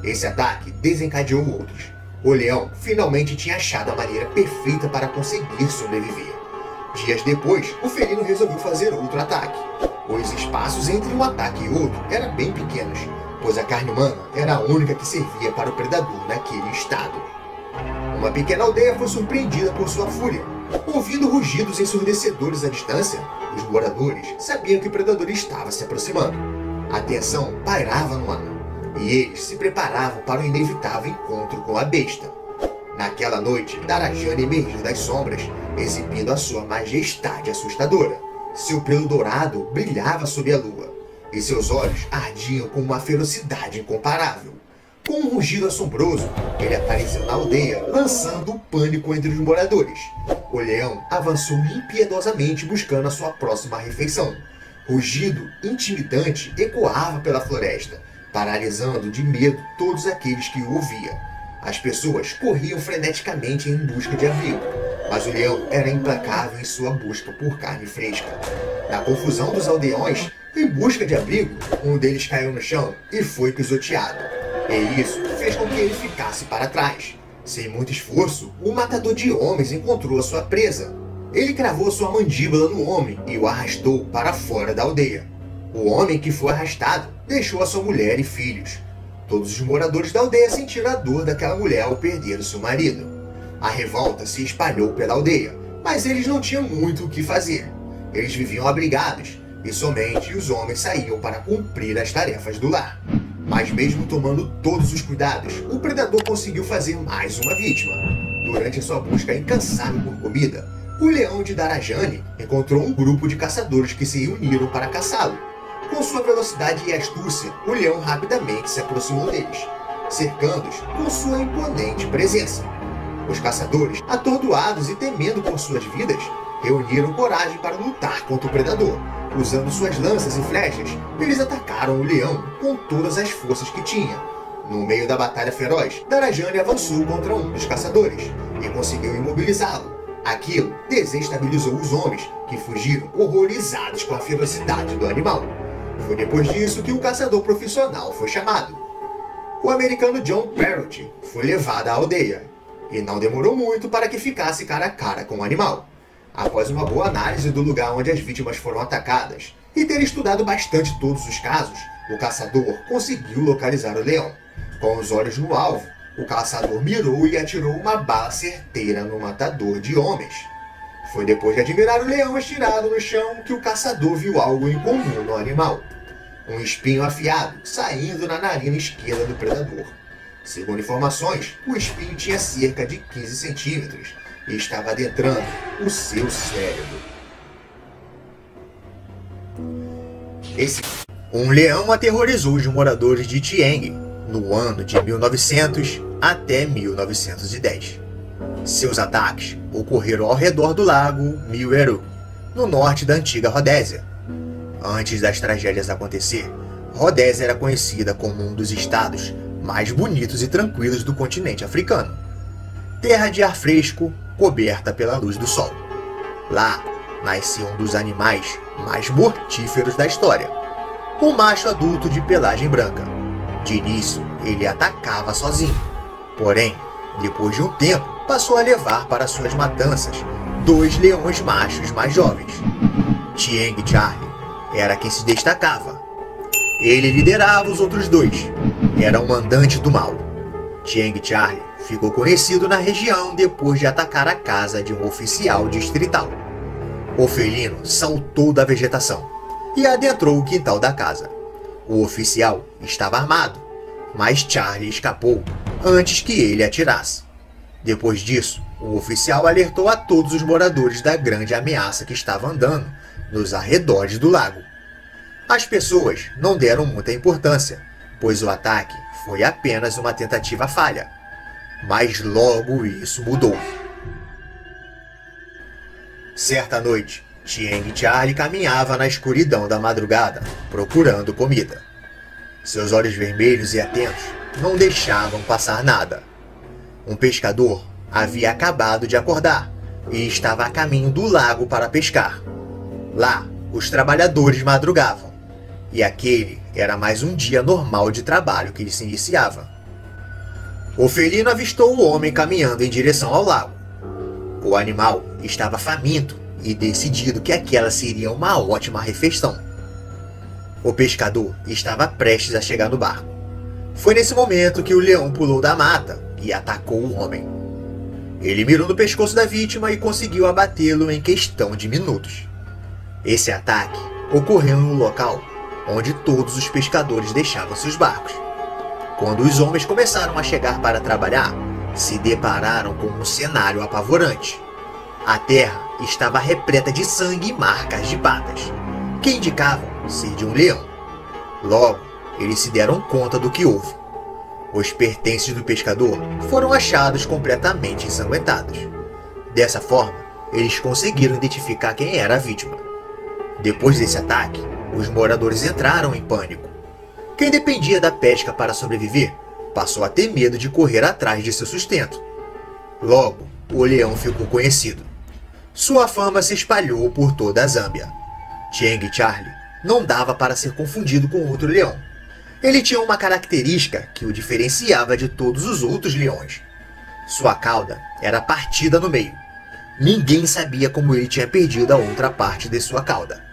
B: Esse ataque desencadeou outros. O leão finalmente tinha achado a maneira perfeita para conseguir sobreviver. Dias depois, o felino resolveu fazer outro ataque. Os espaços entre um ataque e outro eram bem pequenos, pois a carne humana era a única que servia para o predador naquele estado. Uma pequena aldeia foi surpreendida por sua fúria. Ouvindo rugidos ensurdecedores à distância, os moradores sabiam que o predador estava se aproximando. A tensão pairava no ar, e eles se preparavam para o inevitável encontro com a besta. Naquela noite, Darajani emergiu das sombras, exibindo a sua majestade assustadora. Seu pelo dourado brilhava sob a lua, e seus olhos ardiam com uma ferocidade incomparável. Com um rugido assombroso, ele apareceu na aldeia, lançando o pânico entre os moradores. O leão avançou impiedosamente buscando a sua próxima refeição. Rugido intimidante ecoava pela floresta, paralisando de medo todos aqueles que o ouviam. As pessoas corriam freneticamente em busca de abrigo, mas o leão era implacável em sua busca por carne fresca. Na confusão dos aldeões, em busca de abrigo, um deles caiu no chão e foi pisoteado. E isso fez com que ele ficasse para trás. Sem muito esforço, o matador de homens encontrou a sua presa. Ele cravou sua mandíbula no homem e o arrastou para fora da aldeia. O homem que foi arrastado deixou a sua mulher e filhos. Todos os moradores da aldeia sentiram a dor daquela mulher ao perder o seu marido. A revolta se espalhou pela aldeia, mas eles não tinham muito o que fazer. Eles viviam abrigados e somente os homens saíam para cumprir as tarefas do lar. Mas mesmo tomando todos os cuidados, o predador conseguiu fazer mais uma vítima. Durante a sua busca incansável por comida, o leão de Darajani encontrou um grupo de caçadores que se uniram para caçá-lo. Com sua velocidade e astúcia, o leão rapidamente se aproximou deles, cercando-os com sua imponente presença. Os caçadores, atordoados e temendo por suas vidas, reuniram coragem para lutar contra o predador. Usando suas lanças e flechas, eles atacaram o leão com todas as forças que tinha. No meio da batalha feroz, Darajani avançou contra um dos caçadores e conseguiu imobilizá-lo. Aquilo desestabilizou os homens, que fugiram horrorizados com a ferocidade do animal. Foi depois disso que um caçador profissional foi chamado. O americano John Parrott foi levado à aldeia, e não demorou muito para que ficasse cara a cara com o animal. Após uma boa análise do lugar onde as vítimas foram atacadas e ter estudado bastante todos os casos, o caçador conseguiu localizar o leão. Com os olhos no alvo, o caçador mirou e atirou uma bala certeira no matador de homens. Foi depois de admirar o leão estirado no chão que o caçador viu algo incomum no animal. Um espinho afiado saindo na narina esquerda do predador. Segundo informações, o espinho tinha cerca de 15 centímetros e estava adentrando o seu cérebro. Um leão aterrorizou os moradores de Chiang no ano de 1900 até 1910. Seus ataques ocorreram ao redor do lago Mweru, no norte da antiga Rodésia. Antes das tragédias acontecer, Rodésia era conhecida como um dos estados mais bonitos e tranquilos do continente africano. Terra de ar fresco, coberta pela luz do sol. Lá nascia um dos animais mais mortíferos da história, um macho adulto de pelagem branca. De início, ele atacava sozinho, porém, depois de um tempo, passou a levar para suas matanças 2 leões machos mais jovens. Chiang Charlie era quem se destacava. Ele liderava os outros 2. Era um mandante do mal. Chiang Charlie ficou conhecido na região depois de atacar a casa de um oficial distrital. O felino saltou da vegetação e adentrou o quintal da casa. O oficial estava armado, mas Charlie escapou antes que ele atirasse. Depois disso, o oficial alertou a todos os moradores da grande ameaça que estava andando nos arredores do lago. As pessoas não deram muita importância, pois o ataque foi apenas uma tentativa falha. Mas logo isso mudou. Certa noite, Chiang Charlie caminhava na escuridão da madrugada, procurando comida. Seus olhos vermelhos e atentos não deixavam passar nada. Um pescador havia acabado de acordar e estava a caminho do lago para pescar. Lá, os trabalhadores madrugavam, e aquele era mais um dia normal de trabalho que se iniciava. O felino avistou o homem caminhando em direção ao lago. O animal estava faminto e decidido que aquela seria uma ótima refeição. O pescador estava prestes a chegar no barco. Foi nesse momento que o leão pulou da mata e atacou o homem. Ele mirou no pescoço da vítima e conseguiu abatê-lo em questão de minutos. Esse ataque ocorreu no local onde todos os pescadores deixavam seus barcos. Quando os homens começaram a chegar para trabalhar, se depararam com um cenário apavorante. A terra estava repleta de sangue e marcas de patas, que indicavam ser de um leão. Logo, eles se deram conta do que houve. Os pertences do pescador foram achados completamente ensanguentados. Dessa forma, eles conseguiram identificar quem era a vítima. Depois desse ataque, os moradores entraram em pânico. Quem dependia da pesca para sobreviver passou a ter medo de correr atrás de seu sustento. Logo, o leão ficou conhecido. Sua fama se espalhou por toda a Zâmbia. Chiang Charlie não dava para ser confundido com outro leão. Ele tinha uma característica que o diferenciava de todos os outros leões. Sua cauda era partida no meio. Ninguém sabia como ele tinha perdido a outra parte de sua cauda.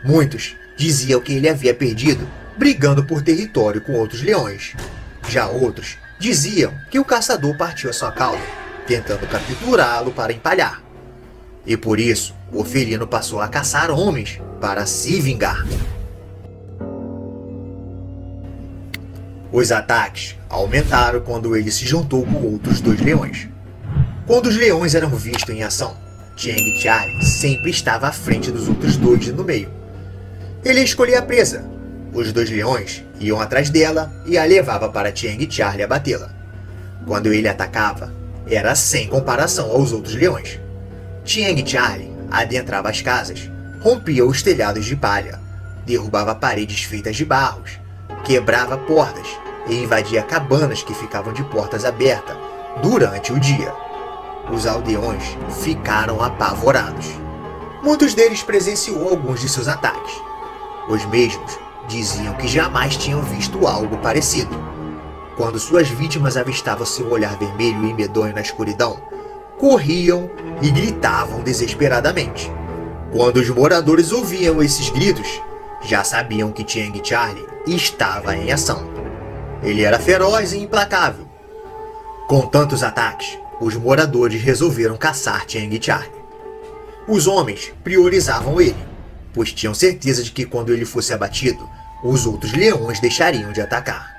B: Muitos diziam que ele havia perdido brigando por território com outros leões. Já outros diziam que o caçador partiu a sua cauda, tentando capturá-lo para empalhar. E por isso, o felino passou a caçar homens para se vingar. Os ataques aumentaram quando ele se juntou com outros 2 leões. Quando os leões eram vistos em ação, Chang Charlie sempre estava à frente dos outros 2 no meio. Ele escolhia a presa. Os 2 leões iam atrás dela e a levava para Chang Charlie abatê-la. Quando ele atacava, era sem comparação aos outros leões. Chang Charlie adentrava as casas, rompia os telhados de palha, derrubava paredes feitas de barros, quebrava portas e invadia cabanas que ficavam de portas abertas durante o dia. Os aldeões ficaram apavorados. Muitos deles presenciou alguns de seus ataques. Os mesmos diziam que jamais tinham visto algo parecido. Quando suas vítimas avistavam seu olhar vermelho e medonho na escuridão, corriam e gritavam desesperadamente. Quando os moradores ouviam esses gritos, já sabiam que Chang Charlie estava em ação. Ele era feroz e implacável. Com tantos ataques, os moradores resolveram caçar Chang Charlie. Os homens priorizavam ele, pois tinham certeza de que quando ele fosse abatido, os outros leões deixariam de atacar.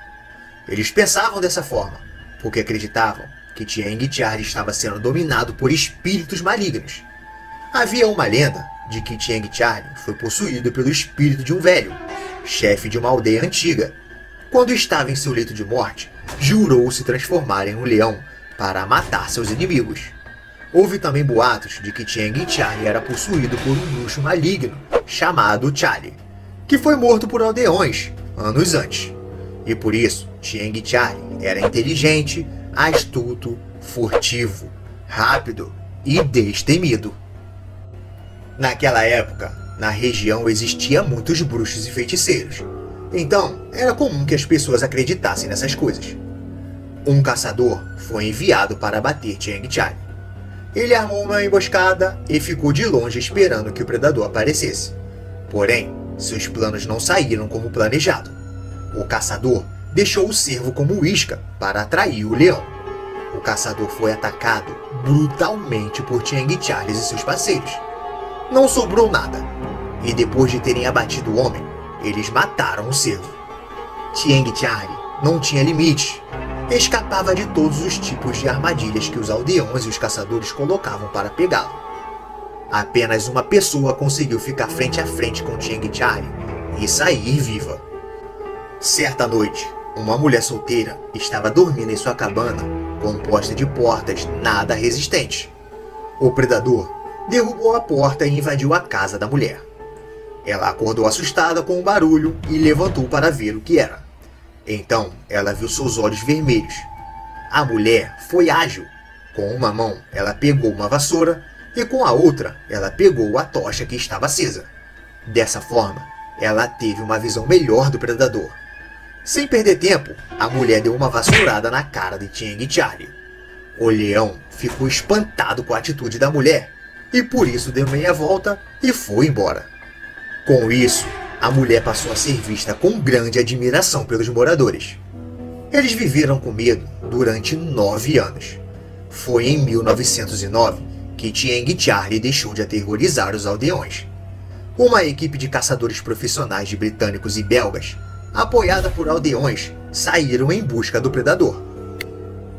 B: Eles pensavam dessa forma, porque acreditavam que Chang Charlie estava sendo dominado por espíritos malignos. Havia uma lenda de que Chang Charlie foi possuído pelo espírito de um velho, chefe de uma aldeia antiga. Quando estava em seu leito de morte, jurou se transformar em um leão para matar seus inimigos. Houve também boatos de que Chang Charlie era possuído por um bruxo maligno chamado Charlie, que foi morto por aldeões anos antes. E por isso, Chang Charlie era inteligente, astuto, furtivo, rápido e destemido. Naquela época, na região existia muitos bruxos e feiticeiros. Então, era comum que as pessoas acreditassem nessas coisas. Um caçador foi enviado para abater Chang Charlie. Ele armou uma emboscada e ficou de longe esperando que o predador aparecesse. Porém, seus planos não saíram como planejado. O caçador deixou o cervo como isca para atrair o leão. O caçador foi atacado brutalmente por Chang Charlie e seus parceiros. Não sobrou nada, e depois de terem abatido o homem, eles mataram o cervo. Chang Charlie não tinha limite. Escapava de todos os tipos de armadilhas que os aldeões e os caçadores colocavam para pegá-lo. Apenas uma pessoa conseguiu ficar frente a frente com Chang Charlie e sair viva. Certa noite, uma mulher solteira estava dormindo em sua cabana, composta de portas nada resistentes. O predador derrubou a porta e invadiu a casa da mulher. Ela acordou assustada com o barulho e levantou para ver o que era. Então, ela viu seus olhos vermelhos. A mulher foi ágil. Com uma mão, ela pegou uma vassoura e com a outra, ela pegou a tocha que estava acesa. Dessa forma, ela teve uma visão melhor do predador. Sem perder tempo, a mulher deu uma vassourada na cara de Chang Charlie. O leão ficou espantado com a atitude da mulher e por isso deu meia volta e foi embora. Com isso, a mulher passou a ser vista com grande admiração pelos moradores. Eles viveram com medo durante 9 anos. Foi em 1909 que Chang Charlie deixou de aterrorizar os aldeões. Uma equipe de caçadores profissionais de britânicos e belgas, apoiada por aldeões, saíram em busca do predador.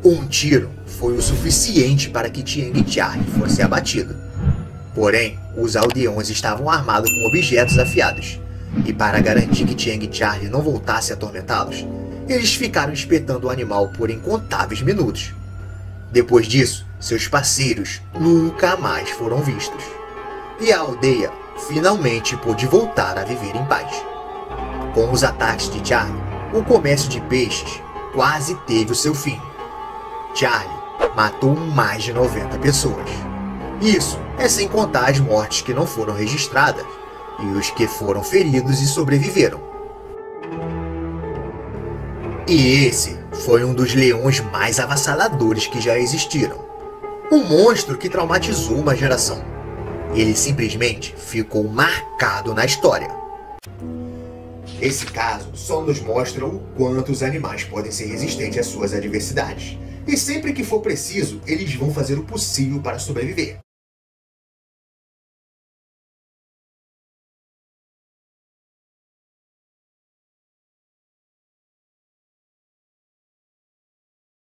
B: Um tiro foi o suficiente para que Chang Charlie fosse abatido. Porém, os aldeões estavam armados com objetos afiados. E para garantir que Chang Charlie não voltasse a atormentá-los, eles ficaram espetando o animal por incontáveis minutos. Depois disso, seus parceiros nunca mais foram vistos. E a aldeia finalmente pôde voltar a viver em paz. Com os ataques de Charlie, o comércio de peixes quase teve o seu fim. Charlie matou mais de 90 pessoas. Isso é sem contar as mortes que não foram registradas e os que foram feridos e sobreviveram. E esse foi um dos leões mais avassaladores que já existiram. Um monstro que traumatizou uma geração. Ele simplesmente ficou marcado na história. Esse caso só nos mostra o quanto os animais podem ser resistentes às suas adversidades. E sempre que for preciso, eles vão fazer o possível para sobreviver.